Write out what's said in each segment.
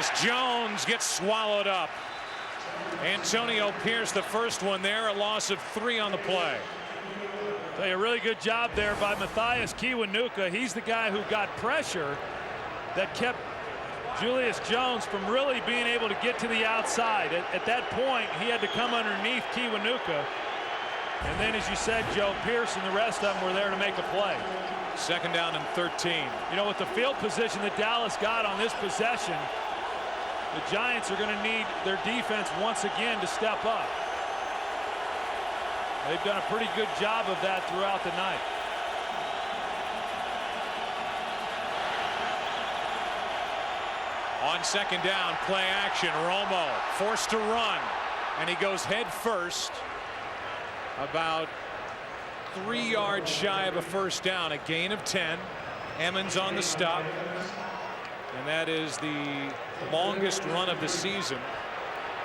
Julius Jones gets swallowed up. Antonio Pierce, the first one there, a loss of 3 on the play. Tell you, a really good job there by Matthias Kiwanuka. He's the guy who got pressure that kept Julius Jones from really being able to get to the outside. At that point, he had to come underneath Kiwanuka. And then, as you said, Joe, Pierce and the rest of them were there to make a play. 2nd down and 13. You know, with the field position that Dallas got on this possession, the Giants are going to need their defense once again to step up. They've done a pretty good job of that throughout the night. On 2nd down, play action. Romo forced to run, and he goes head first. About 3 yards shy of a 1st down, a gain of 10. Emmons on the stop, and that is the longest run of the season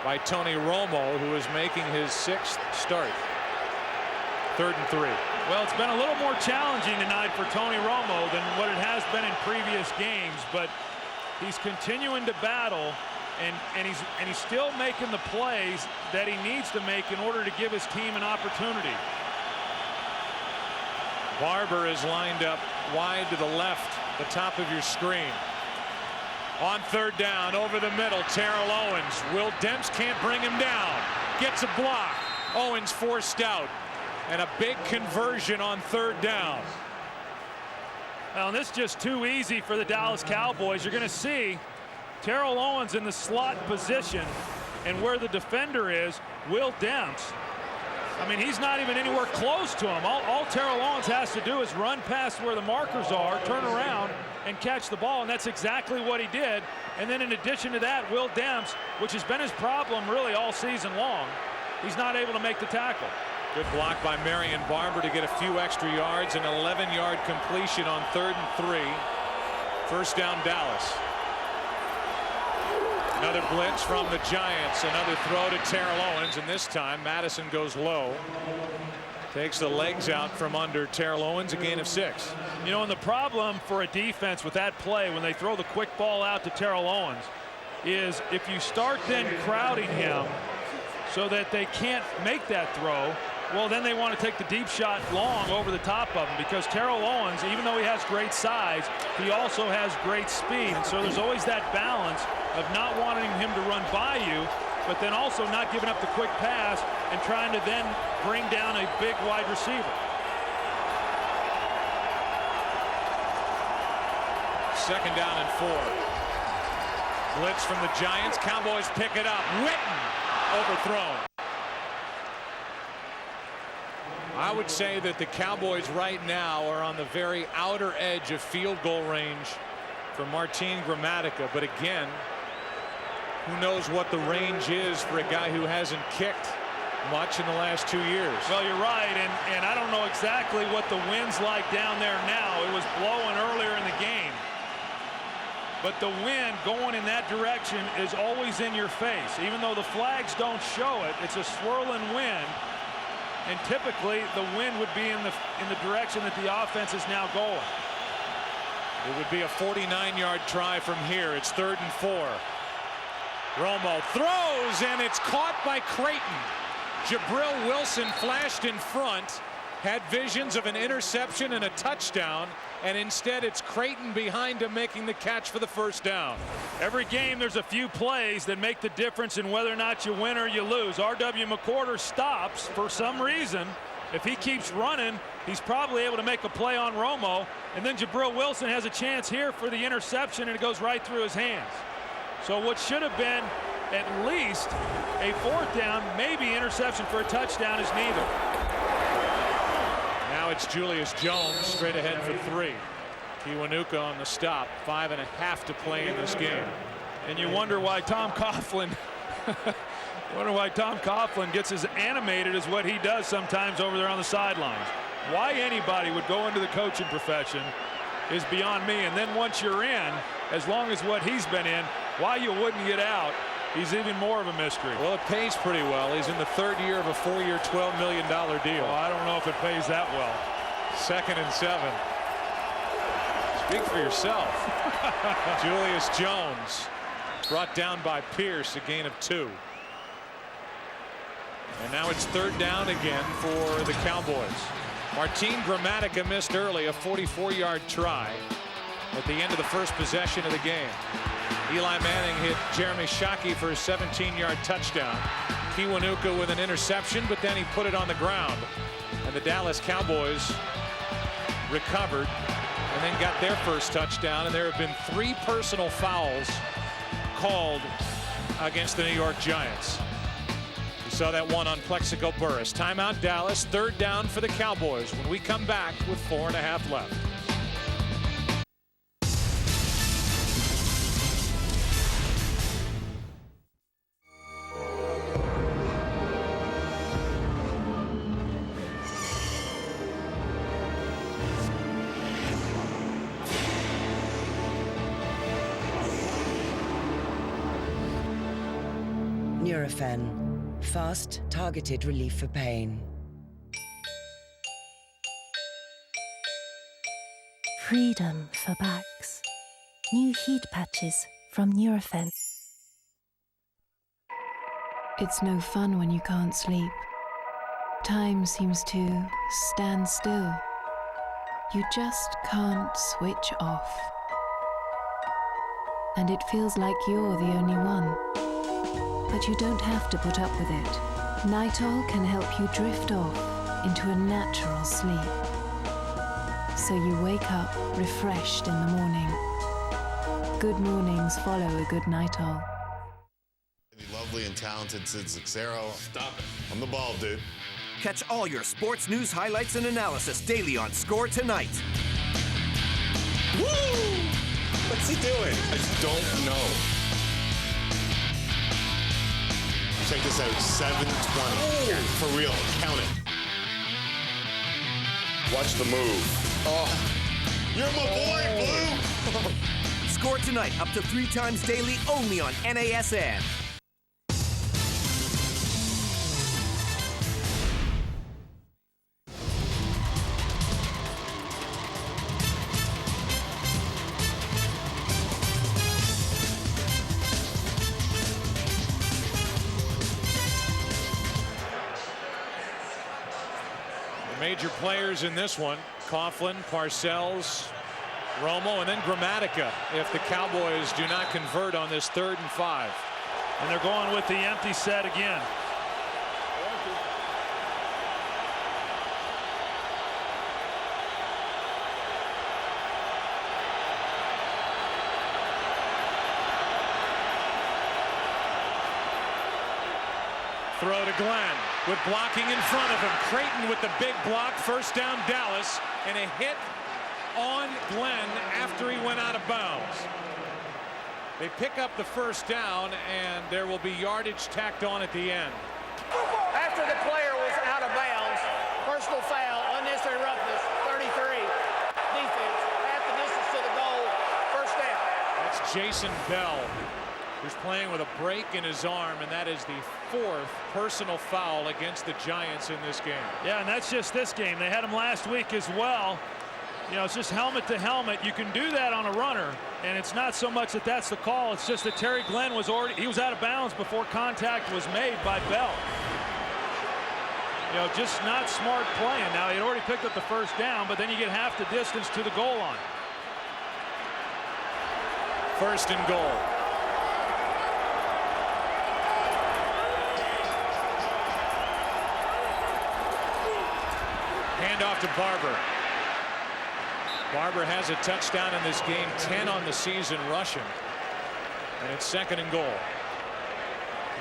by Tony Romo, who is making his 6th start. 3rd and 3. Well, it's been a little more challenging tonight for Tony Romo than what it has been in previous games, but he's continuing to battle, and he's still making the plays that he needs to make in order to give his team an opportunity. Barber is lined up wide to the left, the top of your screen. On 3rd down, over the middle, Terrell Owens. Will Demps can't bring him down. Gets a block. Owens forced out. And a big conversion on 3rd down. Well, and this is just too easy for the Dallas Cowboys. You're going to see Terrell Owens in the slot position, and where the defender is, Will Demps. I mean, he's not even anywhere close to him. All Terrell Owens has to do is run past where the markers are, turn around, and catch the ball, and that's exactly what he did. And then in addition to that, Will Demps, which has been his problem really all season long, he's not able to make the tackle. Good block by Marion Barber to get a few extra yards. An 11-yard completion on 3rd and 3. 1st down, Dallas. Another blitz from the Giants. Another throw to Terrell Owens, and this time Madison goes low. Takes the legs out from under Terrell Owens, a gain of 6. You know, and the problem for a defense with that play when they throw the quick ball out to Terrell Owens is if you start then crowding him so that they can't make that throw, well, then they want to take the deep shot long over the top of him, because Terrell Owens, even though he has great size, he also has great speed. And so there's always that balance of not wanting him to run by you, but then also not giving up the quick pass and trying to then bring down a big wide receiver. 2nd down and 4. Blitz from the Giants. Cowboys pick it up. Witten overthrown. I would say that the Cowboys right now are on the very outer edge of field goal range for Martin Gramatica. But again, who knows what the range is for a guy who hasn't kicked much in the last 2 years. Well, you're right, and I don't know exactly what the wind's like down there now. It was blowing earlier in the game. But the wind going in that direction is always in your face. Even though the flags don't show it, it's a swirling wind. And typically the wind would be in the direction that the offense is now going. It would be a 49-yard try from here. It's 3rd and 4. Romo throws, and it's caught by Creighton. Jabril Wilson flashed in front, had visions of an interception and a touchdown, and instead it's Creighton behind him making the catch for the 1st down. Every game there's a few plays that make the difference in whether or not you win or you lose. R.W. McCorder stops for some reason. If he keeps running, he's probably able to make a play on Romo, and then Jabril Wilson has a chance here for the interception, and it goes right through his hands. So what should have been at least a 4th down, maybe interception for a touchdown, is neither. Now it's Julius Jones straight ahead for 3. Kiwanuka on the stop. 5.5 to play in this game. And you wonder why Tom Coughlin gets as animated as what he does sometimes over there on the sidelines. Why anybody would go into the coaching profession is beyond me. And then once you're in, as long as what he's been in, why you wouldn't get out, he's even more of a mystery. Well, it pays pretty well. He's in the 3rd year of a 4-year, $12 million deal. Well, I don't know if it pays that well. 2nd and 7. Speak for yourself. Julius Jones Brought down by Pierce, a gain of 2. And now it's 3rd down again for the Cowboys. Martin Gramatica missed early, a 44-yard try at the end of the first possession of the game. Eli Manning hit Jeremy Shockey for a 17-yard touchdown. Kiwanuka with an interception, but then he put it on the ground. And the Dallas Cowboys recovered and then got their first touchdown. And there have been 3 personal fouls called against the New York Giants. You saw that one on Plexico Burris. Timeout Dallas, 3rd down for the Cowboys when we come back with 4.5 left. Nurofen, fast, targeted relief for pain. Freedom for backs. New heat patches from Nurofen. It's no fun when you can't sleep. Time seems to stand still. You just can't switch off. And it feels like you're the only one. But you don't have to put up with it. Nitol can help you drift off into a natural sleep. So you wake up refreshed in the morning. Good mornings follow a good Nitol. The lovely and talented Sid Zixero. Stop it. I'm the bald dude. Catch all your sports news highlights and analysis daily on Score Tonight. Woo! What's he doing? I don't know. Check this out, 720. For real, count it. Watch the move. Oh, you're my boy, Blue. Score Tonight, up to 3 times daily, only on NASN. Major players in this one: Coughlin, Parcells, Romo, and then Gramatica if the Cowboys do not convert on this 3rd and 5. And they're going with the empty set again. Throw to Glenn with blocking in front of him. Creighton with the big block. 1st down Dallas, and a hit on Glenn after he went out of bounds. They pick up the 1st down, and there will be yardage tacked on at the end. After the player was out of bounds, personal foul, unnecessary roughness, 33. Defense, half the distance to the goal, 1st down. That's Jason Bell, who's playing with a break in his arm, and that is the 4th personal foul against the Giants in this game. Yeah, and that's just this game. They had him last week as well. You know, it's just helmet to helmet. You can do that on a runner, and it's not so much that that's the call. It's just that Terry Glenn was already, he was out of bounds before contact was made by Bell. You know, just not smart playing. Now, he'd already picked up the 1st down, but then you get half the distance to the goal line. 1st and goal. Handoff to Barber. Barber has a touchdown in this game, 10 on the season rushing. And it's 2nd and goal.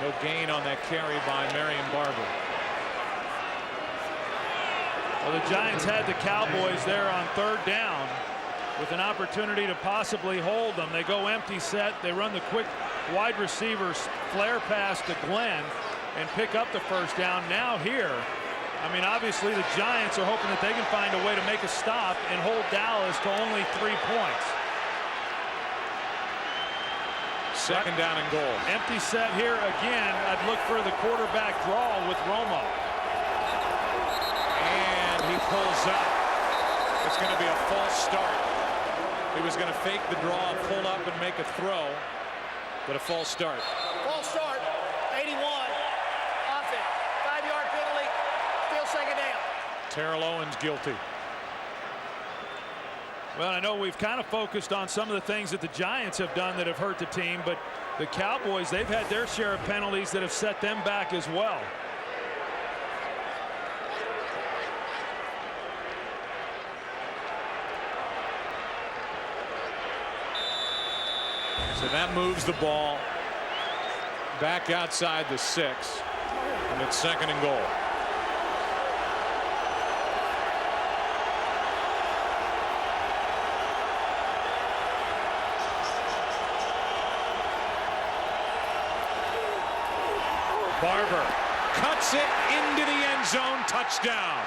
No gain on that carry by Marion Barber. Well, the Giants had the Cowboys there on 3rd down with an opportunity to possibly hold them. They go empty set. They run the quick wide receivers flare pass to Glenn and pick up the 1st down. Now here, I mean, obviously the Giants are hoping that they can find a way to make a stop and hold Dallas to only 3 points. 2nd down and goal. Empty set here again. I'd look for the quarterback draw with Romo. And he pulls up. It's going to be a false start. He was going to fake the draw, pull up, and make a throw. But a false start. False start, 81. Offense. 5-yard penalty. Still second down. Terrell Owens guilty. Well, I know we've kind of focused on some of the things that the Giants have done that have hurt the team, but the Cowboys, they've had their share of penalties that have set them back as well. So that moves the ball back outside the 6, and it's 2nd and goal. Barber cuts it into the end zone. Touchdown.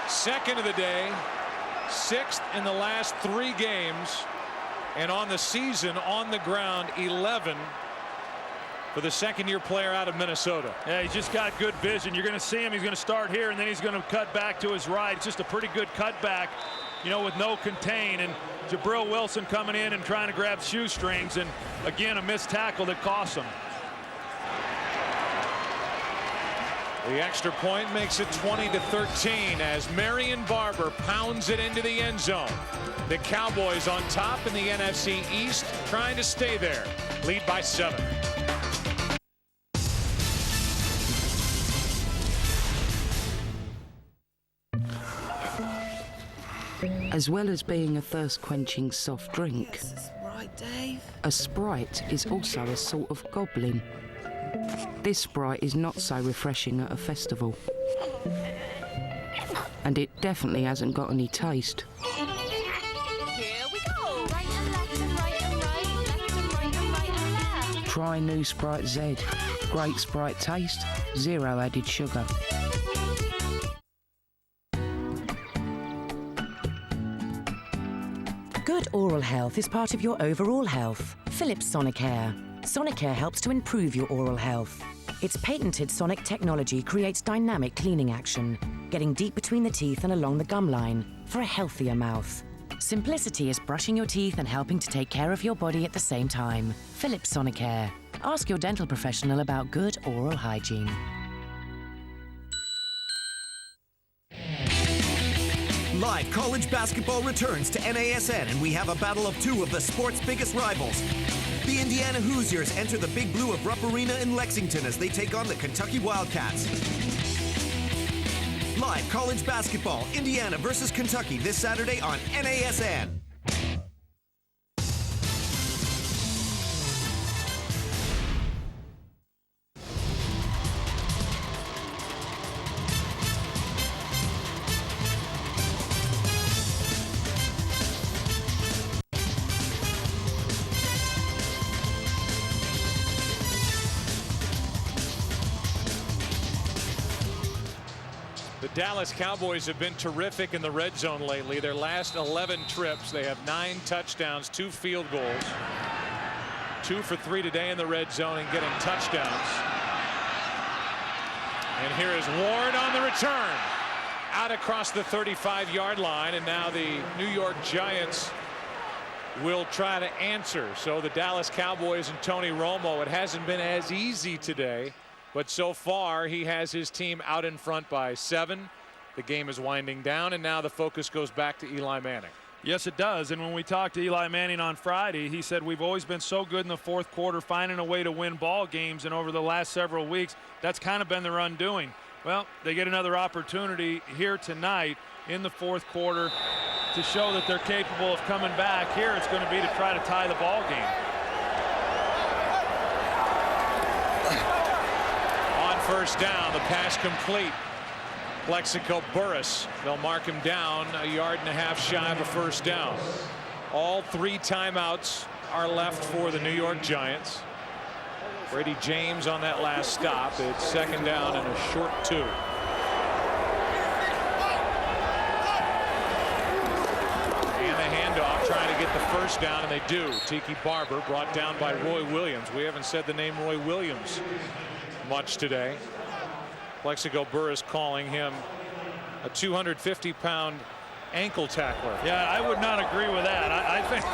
Second of the day, 6th in the last 3 games, and on the season on the ground 11 for the second-year player out of Minnesota. Yeah, he's just got good vision. You're going to see him. He's going to start here, and then he's going to cut back to his right. It's just a pretty good cutback, you know, with no contain. And Jabril Wilson coming in and trying to grab shoestrings, and again a missed tackle that cost him. The extra point makes it 20-13 as Marion Barber pounds it into the end zone. The Cowboys on top in the NFC East, trying to stay there. Lead by 7. As well as being a thirst-quenching soft drink, Yes, that's right, Dave. a Sprite is also a sort of goblin. This Sprite is not so refreshing at a festival. And it definitely hasn't got any taste. Here we go. Right and left and right and right. Left and right and right and left. Try new Sprite Z. Great Sprite taste, 0 added sugar. Good oral health is part of your overall health. Philips Sonicare. Sonicare helps to improve your oral health. Its patented sonic technology creates dynamic cleaning action, getting deep between the teeth and along the gum line for a healthier mouth. Simplicity is brushing your teeth and helping to take care of your body at the same time. Philips Sonicare. Ask your dental professional about good oral hygiene. Live college basketball returns to NASN, and we have a battle of 2 of the sport's biggest rivals. The Indiana Hoosiers enter the Big Blue of Rupp Arena in Lexington as they take on the Kentucky Wildcats. Live college basketball, Indiana versus Kentucky this Saturday on NASN. The Dallas Cowboys have been terrific in the red zone lately. Their last 11 trips, they have 9 touchdowns, 2 field goals. 2 for 3 today in the red zone and getting touchdowns. And here is Ward on the return. Out across the 35-yard line, and now the New York Giants will try to answer. So the Dallas Cowboys and Tony Romo, it hasn't been as easy today. But so far, he has his team out in front by 7. The game is winding down, and now the focus goes back to Eli Manning. Yes, it does. And when we talked to Eli Manning on Friday, he said we've always been so good in the fourth quarter, finding a way to win ball games. And over the last several weeks, that's kind of been their undoing. Well, they get another opportunity here tonight in the fourth quarter to show that they're capable of coming back. Here it's going to be to try to tie the ball game. First down, the pass complete. Plexico Burris, they'll mark him down a yard and a half shy of a first down. All 3 timeouts are left for the New York Giants. Brady James on that last stop. It's 2nd down and a short 2. And the handoff trying to get the first down, and they do. Tiki Barber brought down by Roy Williams. We haven't said the name Roy Williams much today. Plexico Burris calling him a 250-pound ankle tackler. Yeah, I would not agree with that. I think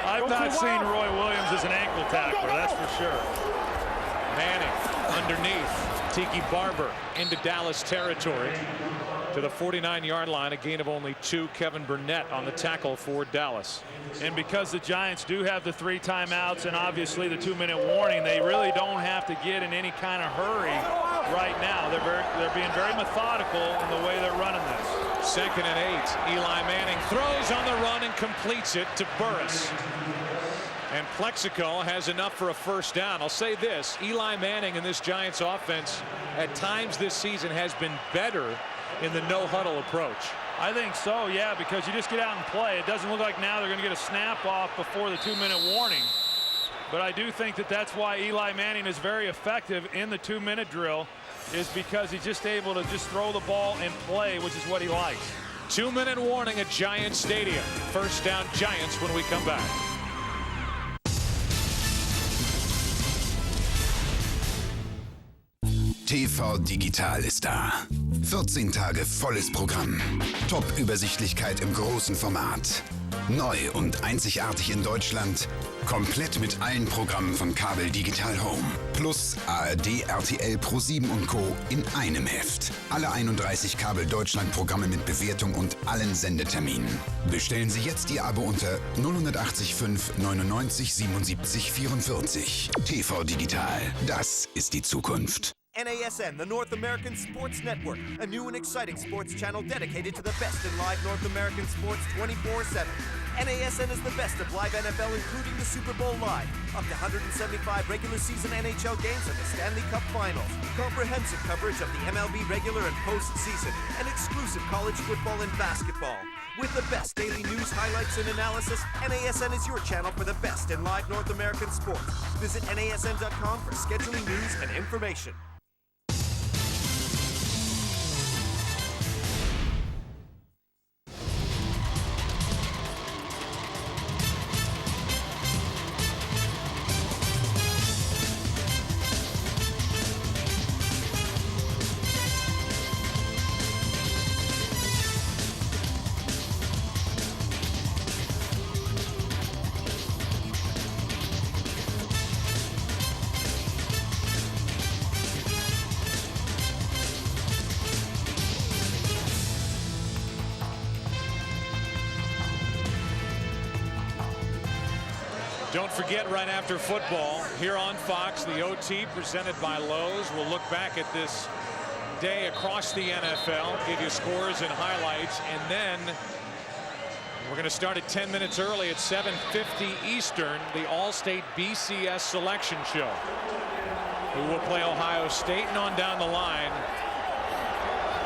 I've not seen Roy Williams as an ankle tackler, that's for sure. Manning underneath. Tiki Barber into Dallas territory to the 49-yard line, a gain of only 2. Kevin Burnett on the tackle for Dallas. And because the Giants do have the 3 timeouts and obviously the 2-minute warning, they really don't have to get in any kind of hurry right now. They're being very methodical in the way they're running this. 2nd and 8. Eli Manning throws on the run and completes it to Burris. And Plexico has enough for a first down. I'll say this, Eli Manning in this Giants offense at times this season has been better in the no huddle approach. I think so, yeah, because you just get out and play. It doesn't look like now they're going to get a snap off before the 2-minute warning. But I do think that that's why Eli Manning is very effective in the 2-minute drill, is because he's just able to just throw the ball and play, which is what he likes. 2-minute warning at Giants Stadium. First down Giants when we come back. TV Digital ist da. 14 Tage volles Programm. Top-Übersichtlichkeit im großen Format. Neu und einzigartig in Deutschland. Komplett mit allen Programmen von Kabel Digital Home. Plus ARD, RTL, Pro7 und Co. in einem Heft. Alle 31 Kabel Deutschland Programme mit Bewertung und allen Sendeterminen. Bestellen Sie jetzt Ihr Abo unter 080 5 99 77 44. TV Digital, das ist die Zukunft. NASN, the North American Sports Network, a new and exciting sports channel dedicated to the best in live North American sports 24/7. NASN is the best of live NFL, including the Super Bowl live, up to 175 regular season NHL games and the Stanley Cup Finals, comprehensive coverage of the MLB regular and postseason, and exclusive college football and basketball. With the best daily news, highlights, and analysis, NASN is your channel for the best in live North American sports. Visit NASN.com for scheduling, news, and information. Don't forget, right after football, here on Fox, the OT presented by Lowe's. We'll look back at this day across the NFL, give you scores and highlights, and then we're going to start at 10 minutes early at 7:50 Eastern, the All-State BCS Selection Show, who will play Ohio State and on down the line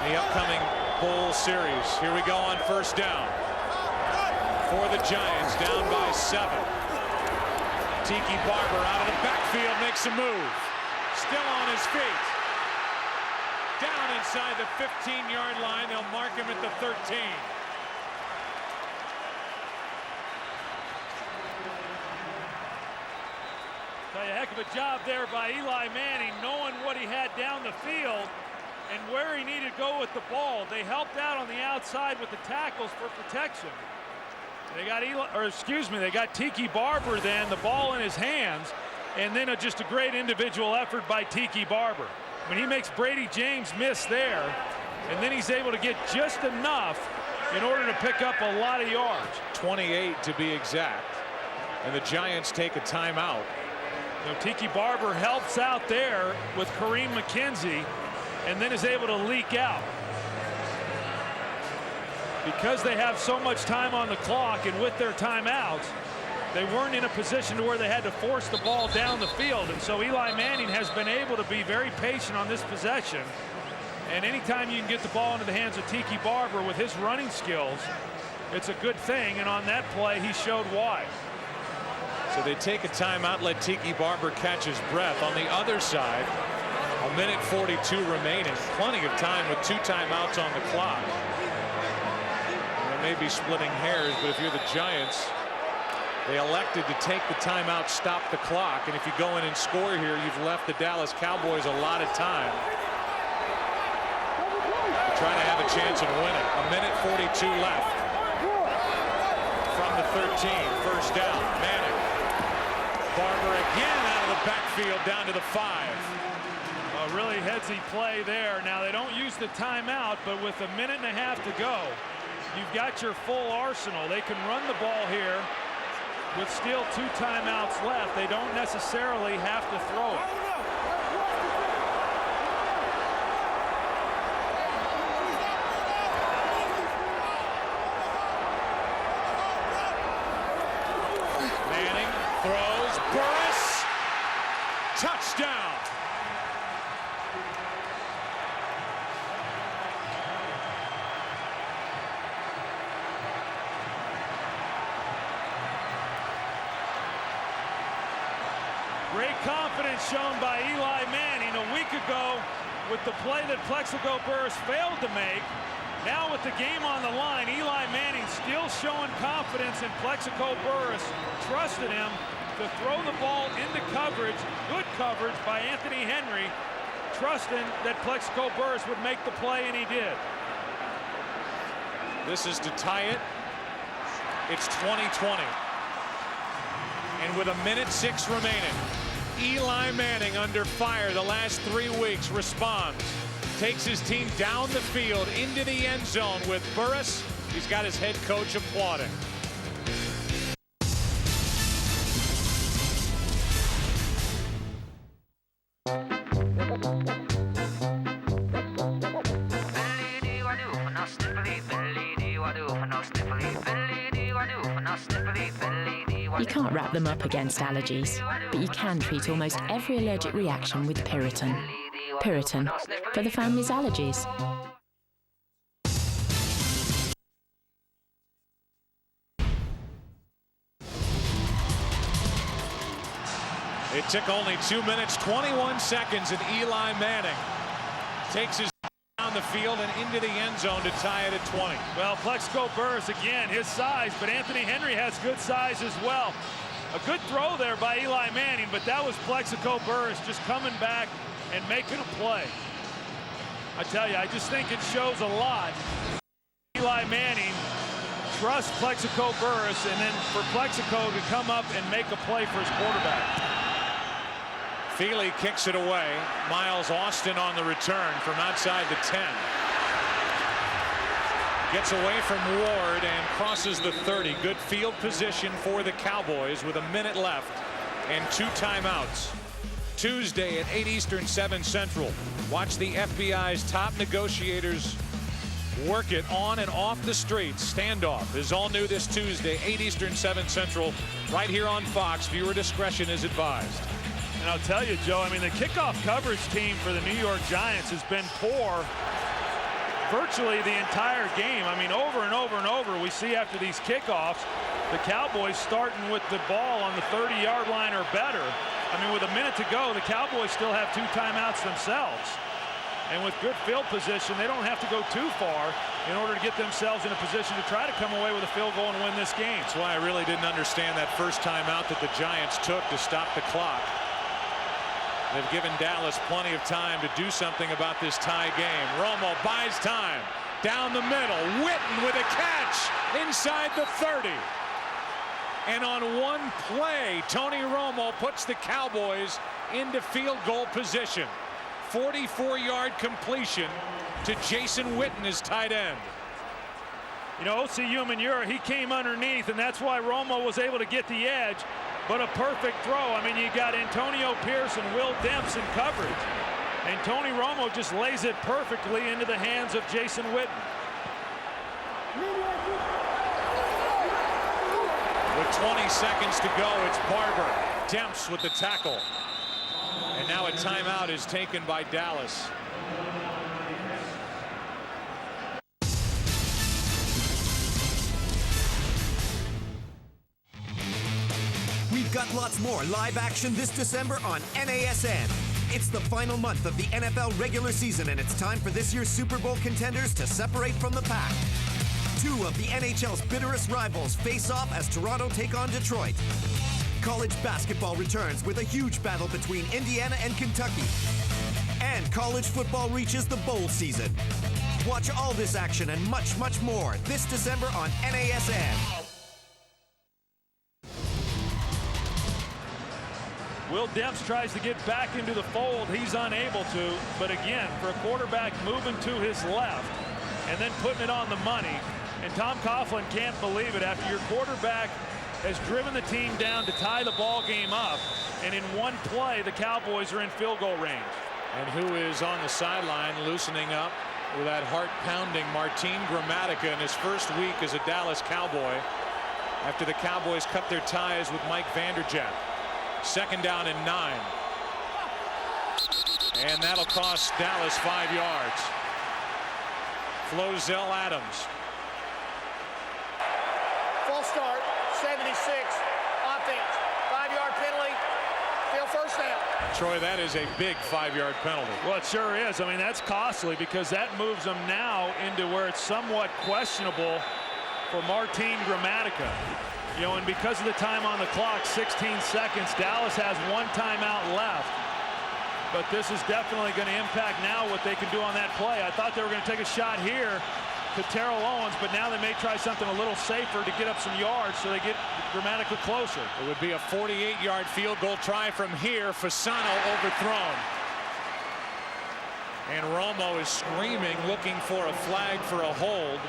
in the upcoming Bowl Series. Here we go on first down for the Giants, down by 7. Tiki Barber out of the backfield makes a move. Still on his feet. Down inside the 15-yard line. They'll mark him at the 13. Tell you, a heck of a job there by Eli Manning, knowing what he had down the field and where he needed to go with the ball. They helped out on the outside with the tackles for protection. They got they got Tiki Barber then, the ball in his hands, and then just a great individual effort by Tiki Barber. I mean, he makes Brady James miss there, and then he's able to get just enough in order to pick up a lot of yards. 28 to be exact. And the Giants take a timeout. You know, Tiki Barber helps out there with Kareem McKenzie, and then is able to leak out. Because they have so much time on the clock and with their timeouts, they weren't in a position to where they had to force the ball down the field. And so Eli Manning has been able to be very patient on this possession. And anytime you can get the ball into the hands of Tiki Barber with his running skills, it's a good thing. And on that play, he showed why. So they take a timeout, let Tiki Barber catch his breath. On the other side, a minute 42 remaining. Plenty of time with 2 timeouts on the clock. Maybe splitting hairs, but if you're the Giants, they elected to take the timeout, stop the clock, and if you go in and score here, you've left the Dallas Cowboys a lot of time to try to have a chance and win it. A minute 42 left. From the 13, first down. Manning. Barber again out of the backfield down to the 5. A really headsy play there. Now they don't use the timeout, but with a minute and a half to go, you've got your full arsenal. They can run the ball here with still 2 timeouts left. They don't necessarily have to throw it. Manning throws. Burris. Touchdown. Great confidence shown by Eli Manning a week ago with the play that Plexico Burris failed to make. Now with the game on the line, Eli Manning still showing confidence in Plexico Burris, trusted him to throw the ball into coverage, good coverage by Anthony Henry, trusting that Plexico Burris would make the play, and he did. This is to tie it. It's 20-20. And with a minute 6 remaining, Eli Manning, under fire the last 3 weeks, responds. Takes his team down the field into the end zone with Burris. He's got his head coach applauding. You can't wrap them up against allergies, but you can treat almost every allergic reaction with Piriton. Piriton, for the family's allergies. It took only 2 minutes, 21 seconds, and Eli Manning takes his down the field and into the end zone to tie it at 20. Well, Plexico Burris, again, his size, but Anthony Henry has good size as well. A good throw there by Eli Manning, but that was Plexico Burris just coming back and making a play. I tell you, I just think it shows a lot. Eli Manning trusts Plexico Burris, and then for Plexico to come up and make a play for his quarterback. Feely kicks it away. Miles Austin on the return from outside the 10. Gets away from Ward and crosses the 30. Good field position for the Cowboys with a minute left and 2 timeouts. Tuesday at 8 Eastern, 7 Central. Watch the FBI's top negotiators work it on and off the streets. Standoff is all new this Tuesday, 8 Eastern, 7 Central, right here on Fox. Viewer discretion is advised. And I'll tell you, Joe, I mean, the kickoff coverage team for the New York Giants has been poor virtually the entire game. I mean, over and over and over, we see after these kickoffs, the Cowboys starting with the ball on the 30-yard line or better. I mean, with a minute to go, the Cowboys still have 2 timeouts themselves. And with good field position, they don't have to go too far in order to get themselves in a position to try to come away with a field goal and win this game. That's why I really didn't understand that first timeout that the Giants took to stop the clock. They've given Dallas plenty of time to do something about this tie game. Romo buys time. Down the middle. Witten with a catch inside the 30. And on one play, Tony Romo puts the Cowboys into field goal position. 44-yard completion to Jason Witten, his tight end. You know, O.C. Umenyiora, he came underneath, and that's why Romo was able to get the edge. But a perfect throw. I mean, you got Antonio Pierce and Will Demps in coverage. And Tony Romo just lays it perfectly into the hands of Jason Witten. With 20 seconds to go, it's Barber. Demps with the tackle. And now a timeout is taken by Dallas. We've got lots more live action this December on NASN. It's the final month of the NFL regular season, and it's time for this year's Super Bowl contenders to separate from the pack. 2 of the NHL's bitterest rivals face off as Toronto take on Detroit. College basketball returns with a huge battle between Indiana and Kentucky. And college football reaches the bowl season. Watch all this action and much, much more this December on NASN. Will Demps tries to get back into the fold. He's unable to. But again, for a quarterback moving to his left and then putting it on the money, and Tom Coughlin can't believe it after your quarterback has driven the team down to tie the ball game up, and in one play the Cowboys are in field goal range. And who is on the sideline loosening up with that heart-pounding Martin Gramatica in his first week as a Dallas Cowboy after the Cowboys cut their ties with Mike Vanderjagt. 2nd down and 9. And that'll cost Dallas 5 yards. Flozell Adams. Full start, 76, offense, 5-yard penalty, still first down. Troy, that is a big 5-yard penalty. Well, it sure is. I mean, that's costly because that moves them now into where it's somewhat questionable for Martin Gramatica. You know, and because of the time on the clock, 16 seconds, Dallas has 1 timeout left. But this is definitely going to impact now what they can do on that play. I thought they were going to take a shot here to Terrell Owens, but now they may try something a little safer to get up some yards so they get Gramatica closer. It would be a 48-yard field goal try from here. Fasano overthrown. And Romo is screaming, looking for a flag for a hold.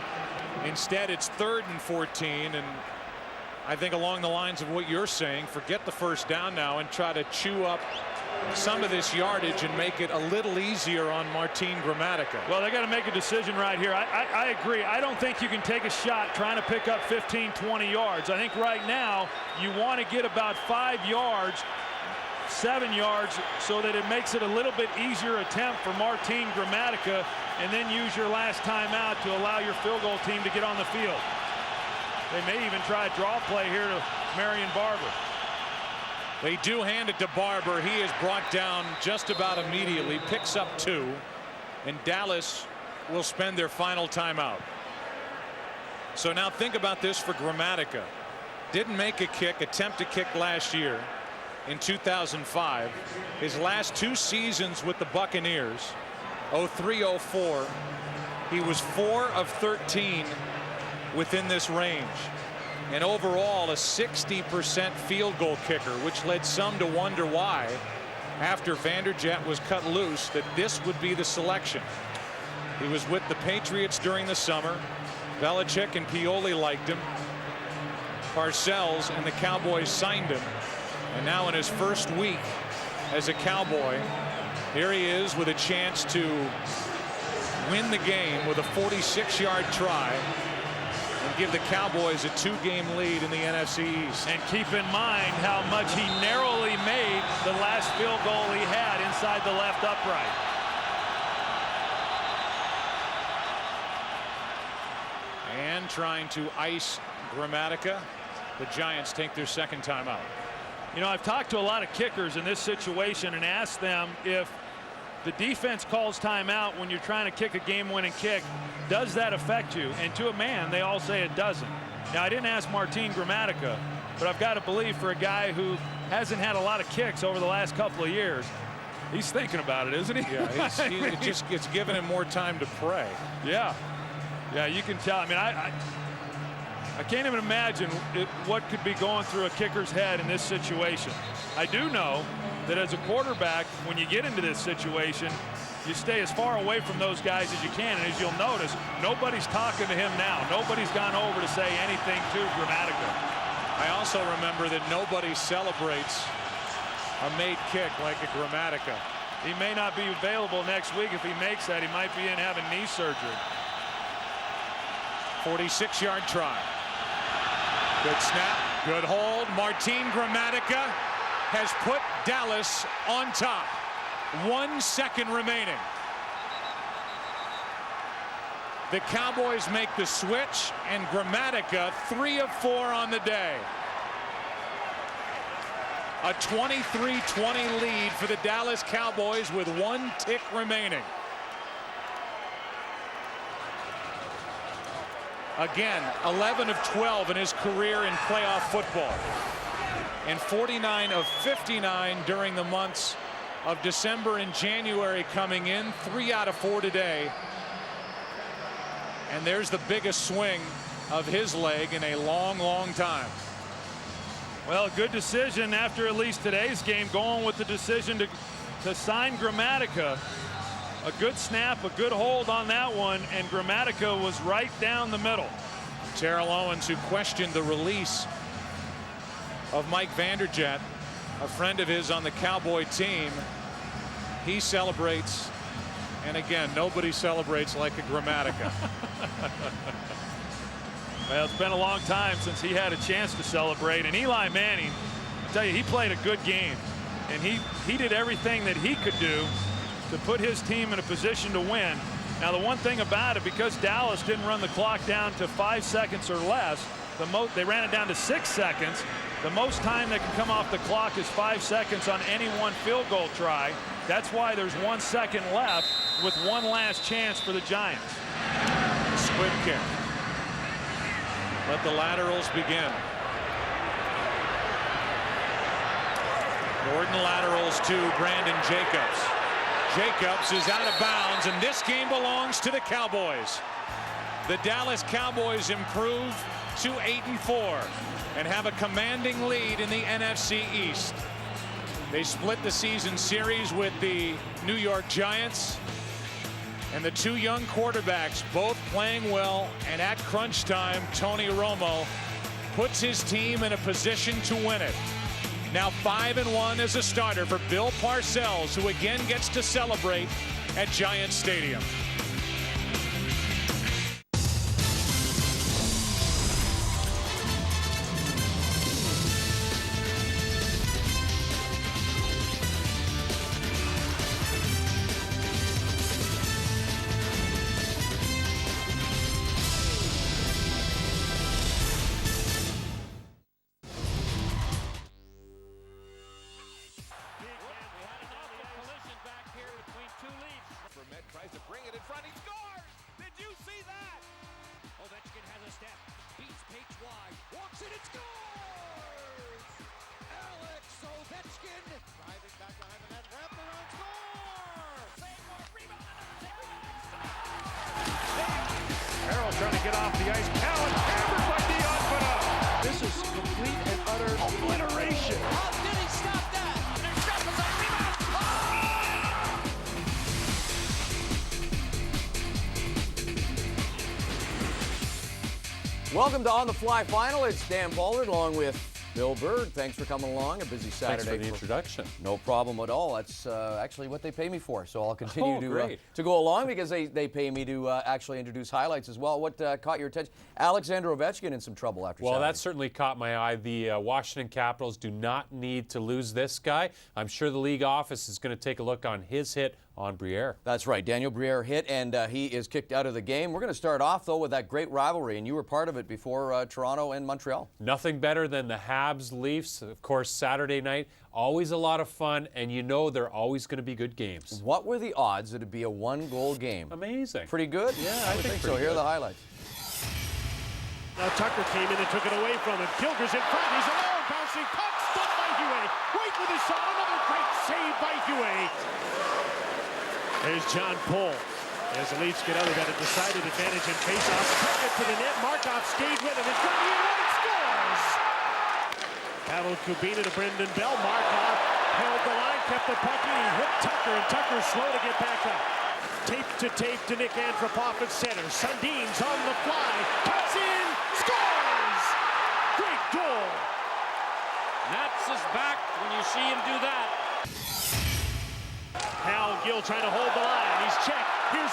Instead, it's 3rd and 14, and I think along the lines of what you're saying, forget the first down now and try to chew up some of this yardage and make it a little easier on Martin Gramatica. Well, they got to make a decision right here. I agree. I don't think you can take a shot trying to pick up 15, 20 yards. I think right now you want to get about 5 yards, 7 yards, so that it makes it a little bit easier attempt for Martin Gramatica, and then use your last timeout to allow your field goal team to get on the field. They may even try a draw play here to Marion Barber. They do hand it to Barber. He is brought down just about immediately, picks up 2, and Dallas will spend their final timeout. So now think about this for Gramatica. Didn't make a kick, attempt to kick last year in 2005. His last 2 seasons with the Buccaneers, 03-04, he was 4 of 13 within this range. And overall a 60% field goal kicker, which led some to wonder why, after Vanderjagt was cut loose, that this would be the selection. He was with the Patriots during the summer. Belichick and Pioli liked him. Parcells and the Cowboys signed him. And now in his first week as a Cowboy, here he is with a chance to win the game with a 46-yard try and give the Cowboys a 2-game lead in the NFC East. And keep in mind how much he narrowly made the last field goal he had inside the left upright. And trying to ice Gramatica. The Giants take their 2nd timeout. You know, I've talked to a lot of kickers in this situation and asked them if the defense calls timeout when you're trying to kick a game-winning kick, does that affect you? And to a man, they all say it doesn't. Now, I didn't ask Martin Gramatica, but I've got to believe for a guy who hasn't had a lot of kicks over the last couple of years, he's thinking about it, isn't he? Yeah, it's giving him more time to pray. Yeah, you can tell. I mean, I can't even imagine what could be going through a kicker's head in this situation. I do know that as a quarterback, when you get into this situation, you stay as far away from those guys as you can. And as you'll notice, nobody's talking to him now. Nobody's gone over to say anything to Gramatica. I also remember that nobody celebrates a made kick like a Gramatica. He may not be available next week. If he makes that, he might be in having knee surgery. 46-yard try. Good snap, good hold. Martin Gramatica has put Dallas on top. 1 second remaining. The Cowboys make the switch, and Gramatica 3 of 4 on the day. A 23-20 lead for the Dallas Cowboys with 1 tick remaining. Again, 11 of 12 in his career in playoff football. And 49 of 59 during the months of December and January coming in. 3 out of 4 today. And there's the biggest swing of his leg in a long, long time. Well, good decision after at least today's game, going with the decision to sign Gramatica. A good snap, a good hold on that one, and Gramatica was right down the middle. Terrell Owens, who questioned the release of Mike Vanderjagt, a friend of his on the Cowboy team, he celebrates, and again, nobody celebrates like a Gramatica. Well, it's been a long time since he had a chance to celebrate, and Eli Manning, I tell you, he played a good game, and he did everything that he could do to put his team in a position to win. Now, the one thing about it, because Dallas didn't run the clock down to 5 seconds or less, they ran it down to 6 seconds. The most time that can come off the clock is 5 seconds on any one field goal try. That's why there's 1 second left with one last chance for the Giants. Squib kick. Let the laterals begin. Gordon laterals to Brandon Jacobs. Jacobs is out of bounds, and this game belongs to the Cowboys. The Dallas Cowboys improve to 8-4 and have a commanding lead in the NFC East. They split the season series with the New York Giants, and the two young quarterbacks both playing well, and at crunch time, Tony Romo puts his team in a position to win it. Now 5-1 as a starter for Bill Parcells, who again gets to celebrate at Giants Stadium. Tries to bring it in front. He scores! Did you see that? Ovechkin has a step. Beats Paige wide. Walks it and scores! Alex Ovechkin driving back behind the net. Wrap around, score! Save more, rebound, Carroll trying to get off the ice. Allen hammered by Neion, but this is complete and utter obliteration. How did he stop that? There's Shepard's on rebound. Welcome to On the Fly Final. It's Dan Pollard along with Bill Bird. Thanks for coming along. A busy Saturday. Thanks for the introduction. No problem at all. That's actually what they pay me for. So I'll continue to go along because they pay me to actually introduce highlights as well. What caught your attention? Alexander Ovechkin in some trouble after Saturday. That certainly caught my eye. The Washington Capitals do not need to lose this guy. I'm sure the league office is going to take a look on his hit on Briere. That's right. Daniel Briere hit, and he is kicked out of the game. We're going to start off, though, with that great rivalry, and you were part of it before Toronto and Montreal. Nothing better than the Habs-Leafs. Of course, Saturday night, always a lot of fun, and you know they're always going to be good games. What were the odds that it'd be a one-goal game? Amazing. Pretty good? Yeah, I think so. Here are the highlights. Now Tucker came in and took it away from him. Kilger's in front. He's alone. Bouncing puck. Stopped by Huey. Wait with his shot. Another great save by Huey. There's John Pohl. As the Leafs get out, they've got a decided advantage in faceoff. Took it to the net. Markov stayed with him. It's going to be and scores. Pavel Kubina to Brendan Bell. Markov held the line, kept the puck in. He hooked Tucker, and Tucker's slow to get back up. Tape to Nick Antropov at center. Sundin's on the fly. Cuts in. Scores! Great goal. Nats is back when you see him do that. Hal Gill trying to hold the line. He's checked. Here's